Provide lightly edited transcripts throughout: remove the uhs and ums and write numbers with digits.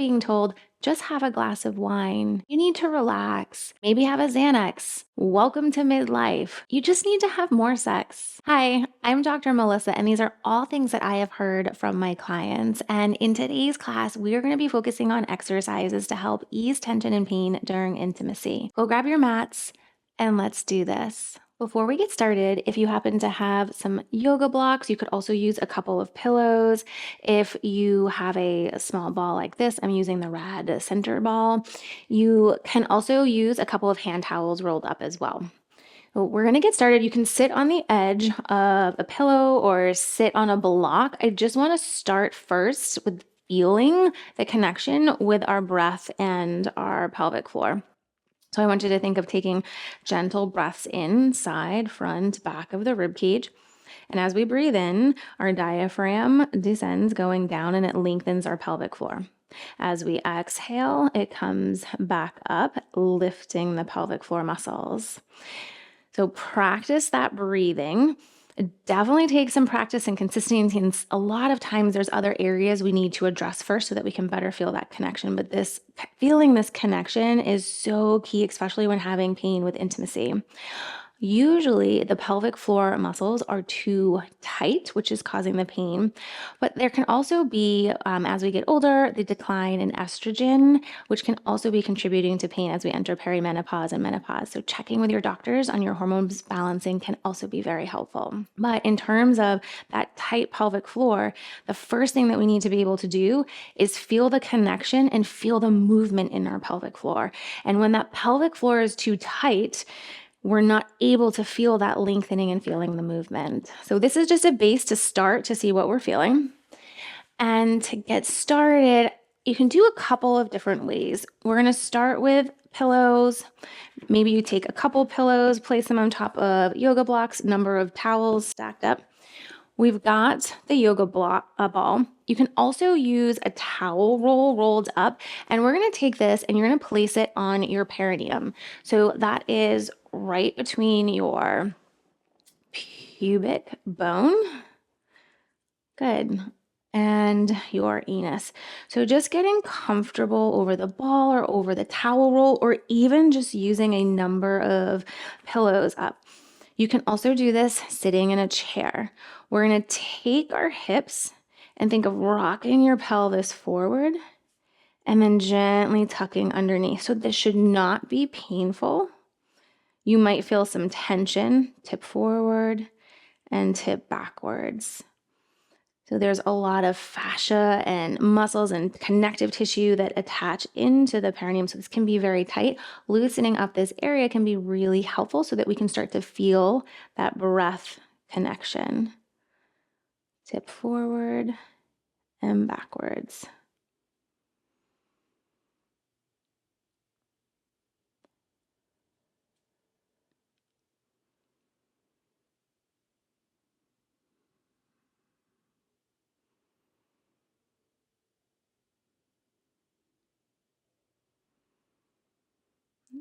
being told, just have a glass of wine. You need to relax. Maybe have a Xanax. Welcome to midlife. You just need to have more sex. Hi, I'm Dr. Melissa, and these are all things that I have heard from my clients. And in today's class, we are going to be focusing on exercises to help ease tension and pain during intimacy. Go grab your mats and let's do this. Before we get started, if you happen to have some yoga blocks, you could also use a couple of pillows. If you have a small ball like this, I'm using the Rad center ball. You can also use a couple of hand towels rolled up as well. So we're going to get started. You can sit on the edge of a pillow or sit on a block. I just want to start first with feeling the connection with our breath and our pelvic floor. So I want you to think of taking gentle breaths inside, front, back of the rib cage. And as we breathe in, our diaphragm descends going down and it lengthens our pelvic floor. As we exhale, it comes back up, lifting the pelvic floor muscles. So practice that breathing. It definitely takes some practice and consistency. And a lot of times there's other areas we need to address first so that we can better feel that connection. But feeling this connection is so key, especially when having pain with intimacy. Usually the pelvic floor muscles are too tight, which is causing the pain. But there can also be, as we get older, the decline in estrogen, which can also be contributing to pain as we enter perimenopause and menopause. So checking with your doctors on your hormones balancing can also be very helpful. But in terms of that tight pelvic floor, the first thing that we need to be able to do is feel the connection and feel the movement in our pelvic floor. And when that pelvic floor is too tight, we're not able to feel that lengthening and feeling the movement. So this is just a base to start to see what we're feeling. And to get started, you can do a couple of different ways. We're going to start with pillows. Maybe you take a couple pillows, place them on top of yoga blocks, number of towels stacked up. We've got the yoga ball. You can also use a towel roll rolled up, and we're going to take this and you're going to place it on your perineum. So that is right between your pubic bone. Good. And your anus. So just getting comfortable over the ball or over the towel roll, or even just using a number of pillows up. You can also do this sitting in a chair. We're going to take our hips and think of rocking your pelvis forward and then gently tucking underneath. So this should not be painful. You might feel some tension, tip forward and tip backwards. So there's a lot of fascia and muscles and connective tissue that attach into the perineum. So this can be very tight. Loosening up this area can be really helpful so that we can start to feel that breath connection. Tip forward and backwards.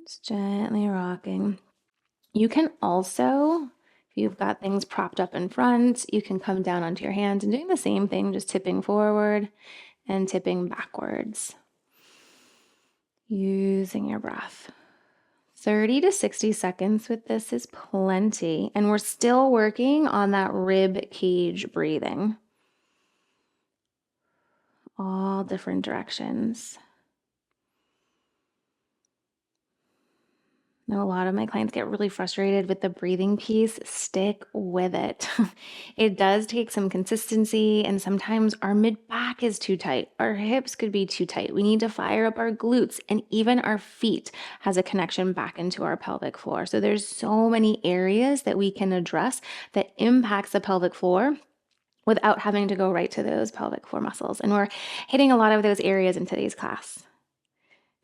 Just gently rocking. You can also, if you've got things propped up in front, you can come down onto your hands and doing the same thing, just tipping forward and tipping backwards. Using your breath. 30 to 60 seconds with this is plenty. And we're still working on that rib cage breathing. All different directions. Now, a lot of my clients get really frustrated with the breathing piece. Stick with it. It does take some consistency, and sometimes our mid back is too tight. Our hips could be too tight. We need to fire up our glutes, and even our feet has a connection back into our pelvic floor. So there's so many areas that we can address that impacts the pelvic floor without having to go right to those pelvic floor muscles. And we're hitting a lot of those areas in today's class.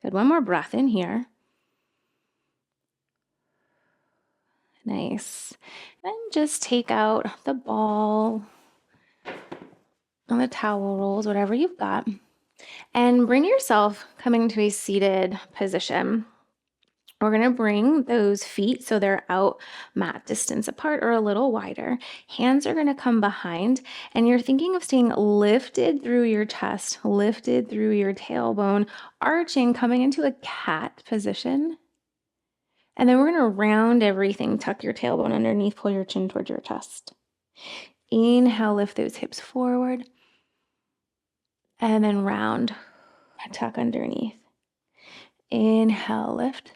Good. One more breath in here. Nice. Then just take out the ball and the towel rolls, whatever you've got, and bring yourself coming to a seated position. We're going to bring those feet so they're out mat distance apart or a little wider. Hands are going to come behind, and you're thinking of staying lifted through your chest, lifted through your tailbone, arching, coming into a cat position. And then we're going to round everything. Tuck your tailbone underneath, pull your chin towards your chest. Inhale, lift those hips forward. And then round, tuck underneath. Inhale, lift.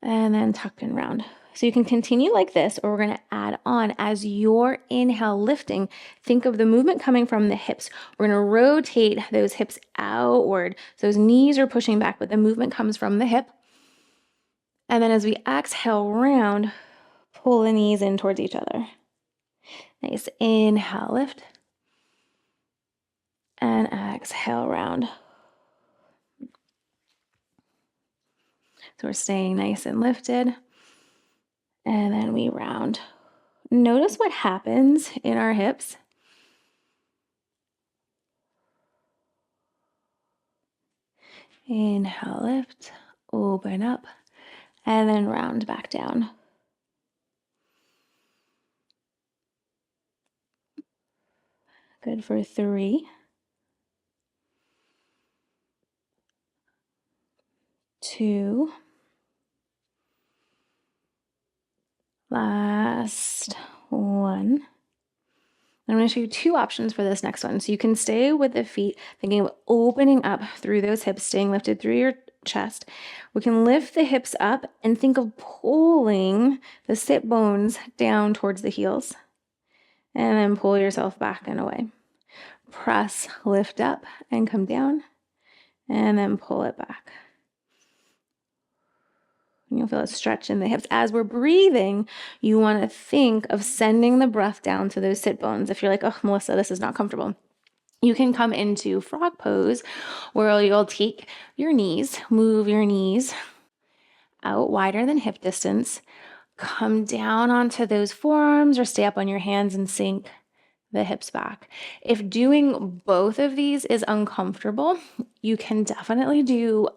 And then tuck and round. So you can continue like this, or we're going to add on as your inhale lifting. Think of the movement coming from the hips. We're going to rotate those hips outward. So those knees are pushing back, but the movement comes from the hip. And then as we exhale round, pull the knees in towards each other. Nice. Inhale, lift. And exhale, round. So we're staying nice and lifted. And then we round. Notice what happens in our hips. Inhale, lift, open up, and then round back down. Good for 3, 2, last 1. I'm going to show you 2 options for this next one. So you can stay with the feet, thinking of opening up through those hips, staying lifted through your chest. We can lift the hips up and think of pulling the sit bones down towards the heels. And then pull yourself back and away. Press, lift up, and come down. And then pull it back. You'll feel a stretch in the hips. As we're breathing, you want to think of sending the breath down to those sit bones. If you're like, oh, Melissa, this is not comfortable, you can come into frog pose, where you'll take your knees, move your knees out wider than hip distance, come down onto those forearms, or stay up on your hands and sink the hips back. If doing both of these is uncomfortable, you can definitely do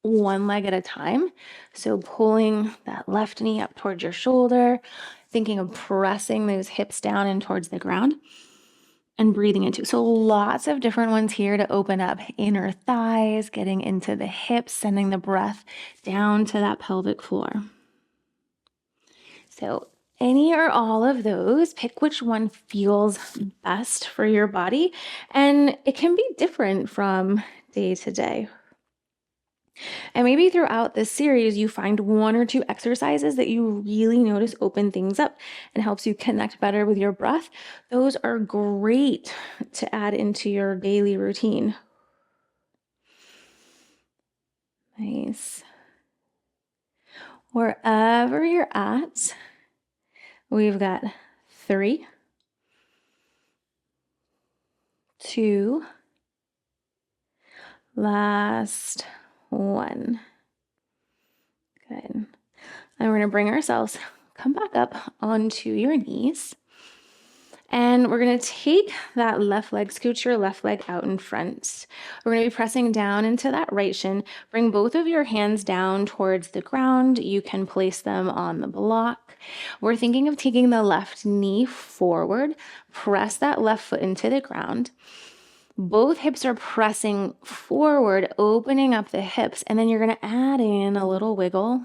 one leg at a time. So pulling that left knee up towards your shoulder, thinking of pressing those hips down and towards the ground, and breathing into. So lots of different ones here to open up inner thighs, getting into the hips, sending the breath down to that pelvic floor. So any or all of those, pick which one feels best for your body. And it can be different from day to day. And maybe throughout this series, you find 1 or 2 exercises that you really notice open things up and helps you connect better with your breath. Those are great to add into your daily routine. Nice. Wherever you're at, we've got 3, 2, last 1. Good. And we're going to bring ourselves, come back up onto your knees. And we're going to take that left leg, scoot your left leg out in front. We're going to be pressing down into that right shin. Bring both of your hands down towards the ground. You can place them on the block. We're thinking of taking the left knee forward. Press that left foot into the ground. Both hips are pressing forward, opening up the hips, and then you're going to add in a little wiggle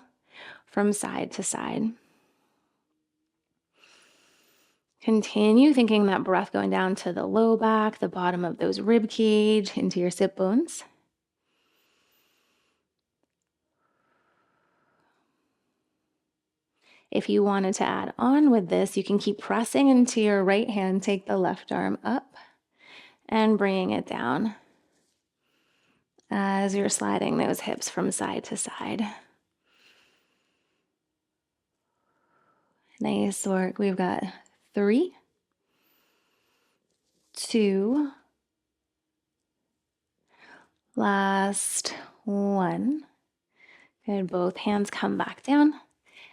from side to side. Continue thinking that breath going down to the low back, the bottom of those rib cage, into your sit bones. If you wanted to add on with this, you can keep pressing into your right hand, take the left arm up and bringing it down as you're sliding those hips from side to side. Nice work. We've got 3, 2, last 1. Good. Both hands come back down.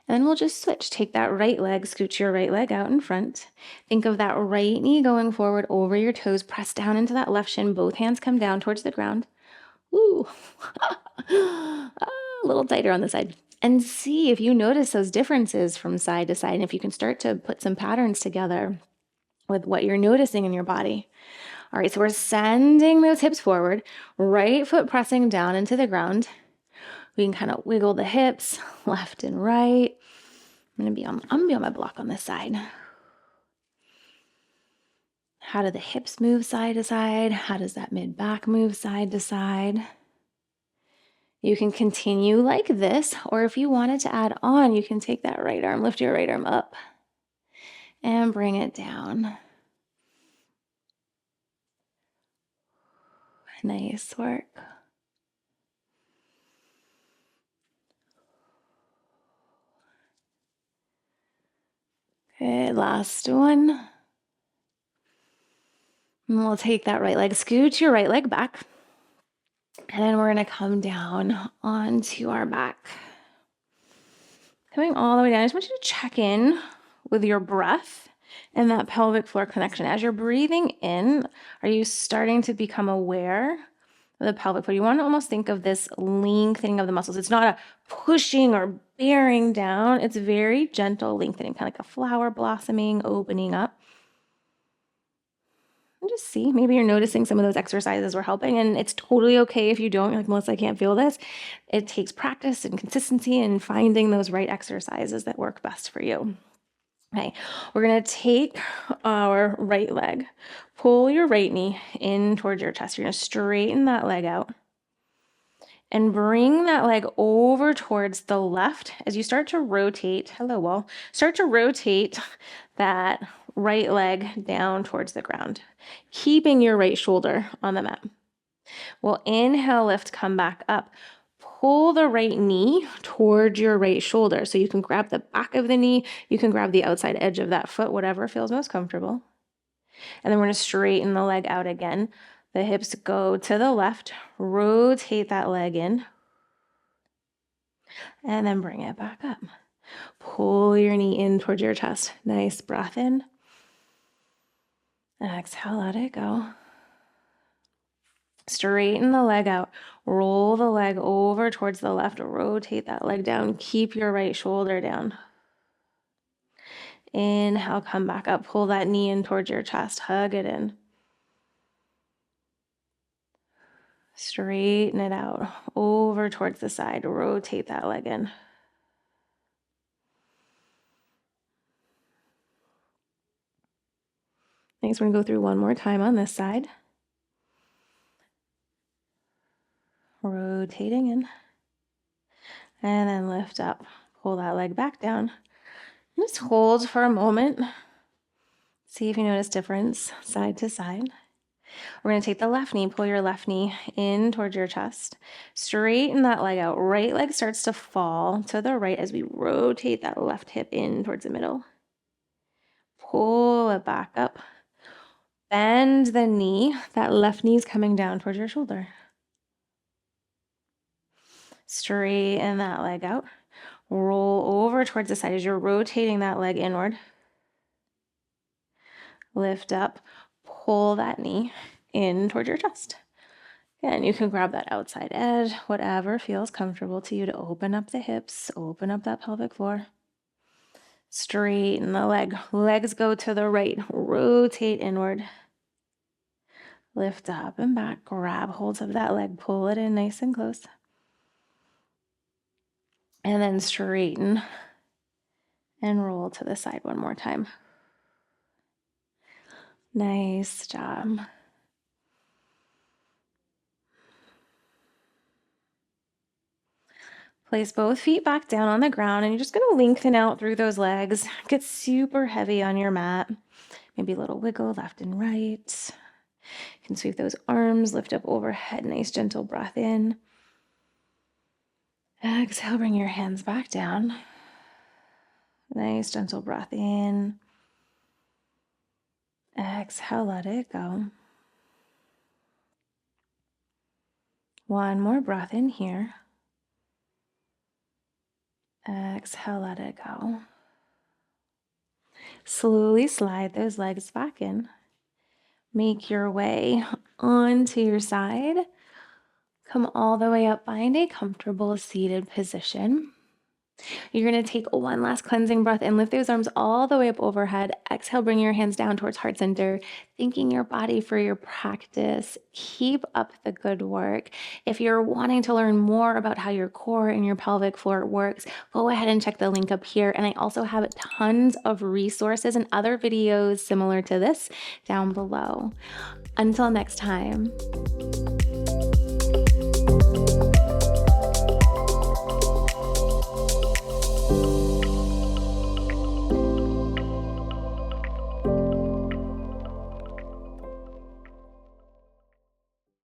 And then we'll just switch. Take that right leg, scoot your right leg out in front. Think of that right knee going forward over your toes. Press down into that left shin. Both hands come down towards the ground. Ooh. a little tighter on the side. And see if you notice those differences from side to side and if you can start to put some patterns together with what you're noticing in your body. All right, so we're sending those hips forward, right foot pressing down into the ground. We can kind of wiggle the hips left and right. I'm gonna be on my block on this side. How do the hips move side to side? How does that mid back move side to side? You can continue like this, or if you wanted to add on, you can take that right arm, lift your right arm up and bring it down. Nice work. Good, last one. And we'll take that right leg, scoot your right leg back. And then we're gonna come down onto our back. Coming all the way down, I just want you to check in with your breath and that pelvic floor connection. As you're breathing in, are you starting to become aware of the pelvic floor? You want to almost think of this lengthening of the muscles. It's not a pushing or bearing down. It's very gentle lengthening, kind of like a flower blossoming, opening up. And just see, maybe you're noticing some of those exercises were helping, and it's totally okay if you don't. You're like, Melissa, I can't feel this. It takes practice and consistency and finding those right exercises that work best for you. Okay, we're gonna take our right leg, pull your right knee in towards your chest. You're gonna straighten that leg out and bring that leg over towards the left as you start to rotate. Hello, wall. Start to rotate that right leg down towards the ground, keeping your right shoulder on the mat. We'll inhale, lift, come back up. Pull the right knee towards your right shoulder. So you can grab the back of the knee, you can grab the outside edge of that foot, whatever feels most comfortable. And then we're gonna straighten the leg out again. The hips go to the left, rotate that leg in, and then bring it back up. Pull your knee in towards your chest. Nice breath in. Exhale, let it go. Straighten the leg out. Roll the leg over towards the left. Rotate that leg down. Keep your right shoulder down. Inhale, come back up. Pull that knee in towards your chest. Hug it in. Straighten it out. Over towards the side. Rotate that leg in. Next, we're going to go through one more time on this side. Rotating in. And then lift up. Pull that leg back down. Just hold for a moment. See if you notice difference side to side. We're going to take the left knee, pull your left knee in towards your chest. Straighten that leg out. Right leg starts to fall to the right as we rotate that left hip in towards the middle. Pull it back up. Bend the knee. That left knee is coming down towards your shoulder. Straighten that leg out. Roll over towards the side as you're rotating that leg inward. Lift up. Pull that knee in towards your chest. And you can grab that outside edge, whatever feels comfortable to you to open up the hips, open up that pelvic floor. Straighten the leg. Legs go to the right. Rotate inward. Lift up and back. Grab hold of that leg. Pull it in nice and close. And then straighten and roll to the side one more time. Nice job. Place both feet back down on the ground, and you're just going to lengthen out through those legs. Get super heavy on your mat. Maybe a little wiggle left and right. You can sweep those arms, lift up overhead. Nice gentle breath in. Exhale, bring your hands back down. Nice gentle breath in. Exhale, let it go. One more breath in here. Exhale, let it go. Slowly slide those legs back in. Make your way onto your side. Come all the way up, find a comfortable seated position. You're going to take one last cleansing breath and lift those arms all the way up overhead. Exhale, bring your hands down towards heart center, thanking your body for your practice. Keep up the good work. If you're wanting to learn more about how your core and your pelvic floor works, go ahead and check the link up here. And I also have tons of resources and other videos similar to this down below. Until next time.